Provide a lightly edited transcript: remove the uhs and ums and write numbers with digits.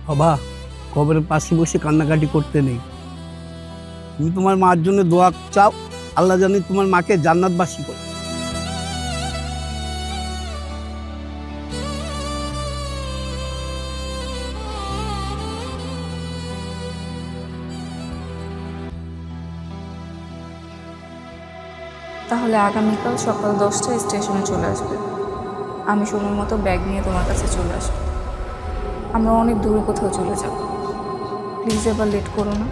বাবা, কবরের পাশে বসে কান্নাকাটি করতে নেই। তুমি তোমার মার জন্য দোয়া চাও, আল্লাহ জানে তোমার মাকে জান্নাতবাসী করে। তাহলে আগামীকাল সকাল 10টায় স্টেশনে চলে আসবে। আমি সময় মতো ব্যাগ নিয়ে তোমার কাছে চলে আসবো। আমরা অনেক দূরে কোথাও চলে যাব। প্লিজ এবার লেট করো না।